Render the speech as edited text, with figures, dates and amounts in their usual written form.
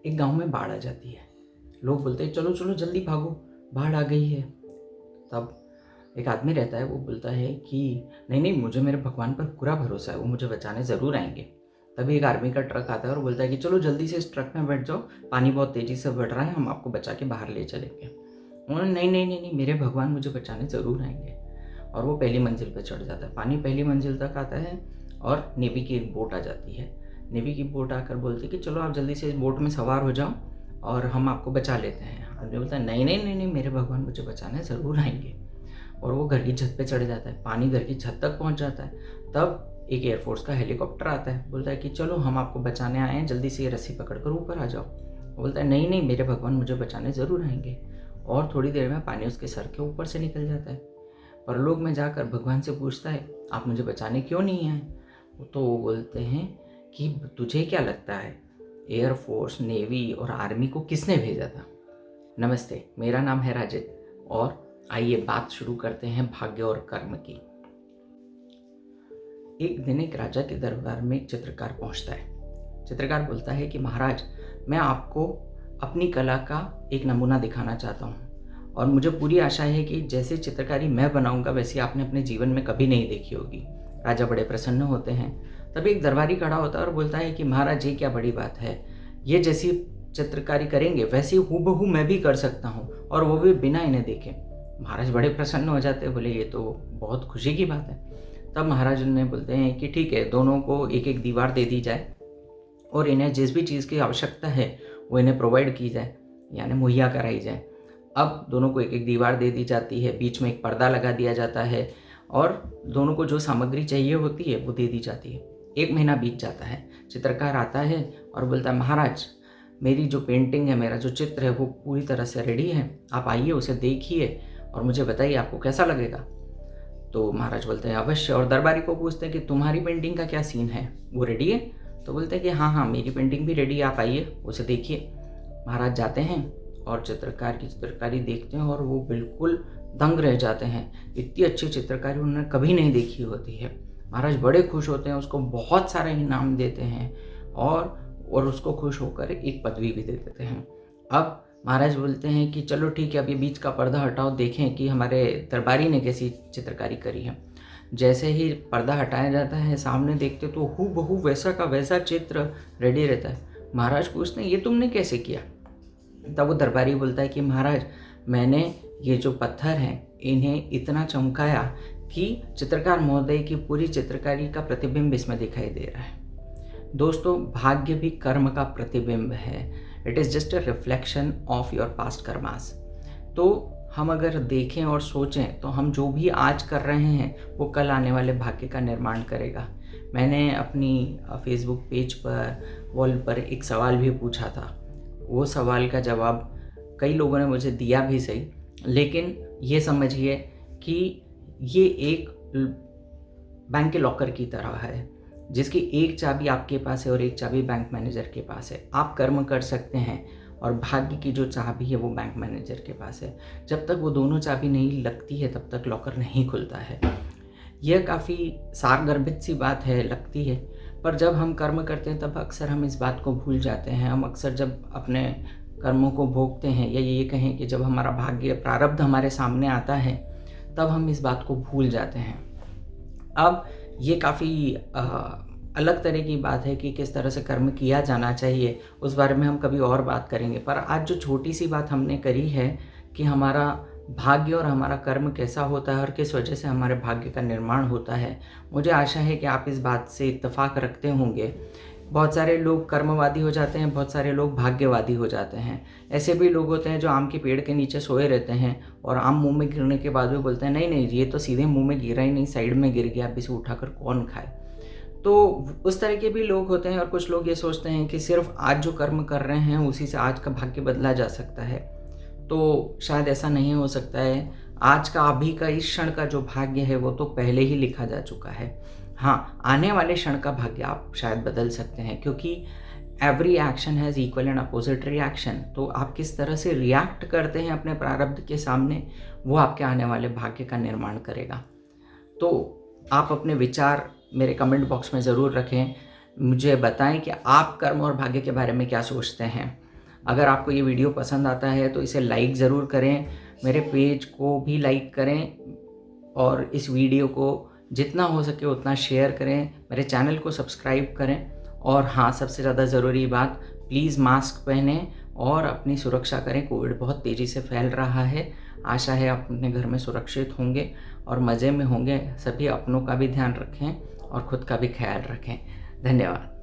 एक गांव में बाढ़ आ जाती है। लोग बोलते हैं चलो चलो जल्दी भागो, बाढ़ आ गई है। तब एक आदमी रहता है, वो बोलता है कि नहीं नहीं, मुझे मेरे भगवान पर पूरा भरोसा है, वो मुझे बचाने ज़रूर आएंगे। तभी एक आर्मी का ट्रक आता है और बोलता है कि चलो जल्दी से इस ट्रक में बैठ जाओ, पानी बहुत तेज़ी से बढ़ रहा है, हम आपको बचा के बाहर ले चलेंगे। उन्होंने नहीं नहीं नहीं नहीं, मेरे भगवान मुझे बचाने ज़रूर आएंगे। और वो पहली मंजिल पर चढ़ जाता है, पानी पहली मंजिल तक आता है और नेवी की एक बोट आ जाती है। नेवी की बोट आकर बोलती है कि चलो आप जल्दी से इस बोट में सवार हो जाओ और हम आपको बचा लेते हैं। आदमी बोलता है नहीं नहीं नहीं नहीं, मेरे भगवान मुझे बचाने ज़रूर आएंगे। और वो घर की छत पे चढ़ जाता है, पानी घर की छत तक पहुंच जाता है। तब एक एयरफोर्स का हेलीकॉप्टर आता है, बोलता है कि चलो हम आपको बचाने आए हैं, जल्दी से ये रस्सी पकड़कर ऊपर आ जाओ। वो बोलता है नहीं नहीं, मेरे भगवान मुझे बचाने ज़रूर आएंगे। और थोड़ी देर में पानी उसके सर के ऊपर से निकल जाता है। परलोक में जाकर भगवान से पूछता है आप मुझे बचाने क्यों नहीं आए? तो वो बोलते हैं कि तुझे क्या लगता है एयरफोर्स, नेवी और आर्मी को किसने भेजा था? नमस्ते, मेरा नाम है राजित और आइए बात शुरू करते हैं भाग्य और कर्म की। एक दिन एक राजा के दरबार में एक चित्रकार पहुंचता है। चित्रकार बोलता है कि महाराज, मैं आपको अपनी कला का एक नमूना दिखाना चाहता हूँ और मुझे पूरी आशा है कि जैसे चित्रकारी मैं बनाऊंगा वैसी आपने अपने जीवन में कभी नहीं देखी होगी। राजा बड़े प्रसन्न होते हैं। तभी एक दरबारी खड़ा होता है और बोलता है कि महाराज, ये क्या बड़ी बात है, ये जैसी चित्रकारी करेंगे वैसी हूबहू मैं भी कर सकता हूँ, और वो भी बिना इन्हें देखे। महाराज बड़े प्रसन्न हो जाते हैं, बोले ये तो बहुत खुशी की बात है। तब महाराज ने बोलते हैं कि ठीक है, दोनों को एक एक दीवार दे दी जाए और इन्हें जिस भी चीज़ की आवश्यकता है वो इन्हें प्रोवाइड की जाए, यानी मुहैया कराई जाए। अब दोनों को एक एक दीवार दे दी जाती है, बीच में एक पर्दा लगा दिया जाता है और दोनों को जो सामग्री चाहिए होती है वो दे दी जाती है। 1 महीना बीत जाता है। चित्रकार आता है और बोलता है महाराज, मेरी जो पेंटिंग है, मेरा जो चित्र है वो पूरी तरह से रेडी है, आप आइए उसे देखिए और मुझे बताइए आपको कैसा लगेगा। तो महाराज बोलते हैं अवश्य, और दरबारी को पूछते हैं कि तुम्हारी पेंटिंग का क्या सीन है, वो रेडी है? तो बोलते हैं कि हाँ हाँ, मेरी पेंटिंग भी रेडी है, आप आइए उसे देखिए। महाराज जाते हैं और चित्रकार की चित्रकारी देखते हैं और वो बिल्कुल दंग रह जाते हैं। इतनी अच्छी चित्रकारी उन्होंने कभी नहीं देखी होती है। महाराज बड़े खुश होते हैं, उसको बहुत सारे इनाम देते हैं और उसको खुश होकर एक पदवी भी दे देते हैं। अब महाराज बोलते हैं कि चलो ठीक है, अब ये बीच का पर्दा हटाओ, देखें कि हमारे दरबारी ने कैसी चित्रकारी करी है। जैसे ही पर्दा हटाया जाता है, सामने देखते तो हूबहू वैसा का वैसा चित्र रेडी रहता है। महाराज पूछते हैं ये तुमने कैसे किया? तब वो दरबारी बोलता है कि महाराज, मैंने ये जो पत्थर हैं इन्हें इतना चमकाया कि चित्रकार महोदय की पूरी चित्रकारी का प्रतिबिंब इसमें दिखाई दे रहा है। दोस्तों, भाग्य भी कर्म का प्रतिबिंब है। It is just a reflection of your past karmas. तो हम अगर देखें और सोचें तो हम जो भी आज कर रहे हैं वो कल आने वाले भाग्य का निर्माण करेगा। मैंने अपनी फेसबुक पेज पर वॉल पर एक सवाल भी पूछा था। वो सवाल का जवाब कई लोगों ने मुझे दिया भी सही, लेकिन ये समझिए कि ये एक बैंक के लॉकर की तरह है, जिसकी एक चाबी आपके पास है और एक चाबी बैंक मैनेजर के पास है। आप कर्म कर सकते हैं और भाग्य की जो चाबी है वो बैंक मैनेजर के पास है। जब तक वो दोनों चाबी नहीं लगती है तब तक लॉकर नहीं खुलता है। यह काफ़ी सारगर्भित सी बात है, लगती है, पर जब हम कर्म करते हैं तब अक्सर हम इस बात को भूल जाते हैं। हम अक्सर जब अपने कर्मों को भोगते हैं, या ये कहें कि जब हमारा भाग्य प्रारब्ध हमारे सामने आता है, तब हम इस बात को भूल जाते हैं। अब ये काफ़ी अलग तरह की बात है कि किस तरह से कर्म किया जाना चाहिए, उस बारे में हम कभी और बात करेंगे। पर आज जो छोटी सी बात हमने करी है कि हमारा भाग्य और हमारा कर्म कैसा होता है और किस वजह से हमारे भाग्य का निर्माण होता है, मुझे आशा है कि आप इस बात से इत्तेफाक रखते होंगे। बहुत सारे लोग कर्मवादी हो जाते हैं, बहुत सारे लोग भाग्यवादी हो जाते हैं। ऐसे भी लोग होते हैं जो आम के पेड़ के नीचे सोए रहते हैं और आम मुंह में गिरने के बाद भी बोलते हैं नहीं नहीं, ये तो सीधे मुंह में गिरा ही नहीं, साइड में गिर गया, अब इसे उठाकर कौन खाए। तो उस तरह के भी लोग होते हैं। और कुछ लोग ये सोचते हैं कि सिर्फ आज जो कर्म कर रहे हैं उसी से आज का भाग्य बदला जा सकता है। तो शायद ऐसा नहीं हो सकता है। आज का, अभी का, इस क्षण का जो भाग्य है वो तो पहले ही लिखा जा चुका है। हाँ, आने वाले क्षण का भाग्य आप शायद बदल सकते हैं, क्योंकि every action has equal and opposite reaction. तो आप किस तरह से रिएक्ट करते हैं अपने प्रारब्ध के सामने, वो आपके आने वाले भाग्य का निर्माण करेगा। तो आप अपने विचार मेरे कमेंट बॉक्स में ज़रूर रखें। मुझे बताएं कि आप कर्म और भाग्य के बारे में क्या सोचते हैं। अगर आपको ये वीडियो पसंद आता है तो इसे लाइक ज़रूर करें, मेरे पेज को भी लाइक करें और इस वीडियो को जितना हो सके उतना शेयर करें, मेरे चैनल को सब्सक्राइब करें और हाँ, सबसे ज़्यादा ज़रूरी बात, प्लीज़ मास्क पहनें और अपनी सुरक्षा करें। कोविड बहुत तेज़ी से फैल रहा है। आशा है आप अपने घर में सुरक्षित होंगे और मज़े में होंगे। सभी अपनों का भी ध्यान रखें और खुद का भी ख्याल रखें। धन्यवाद।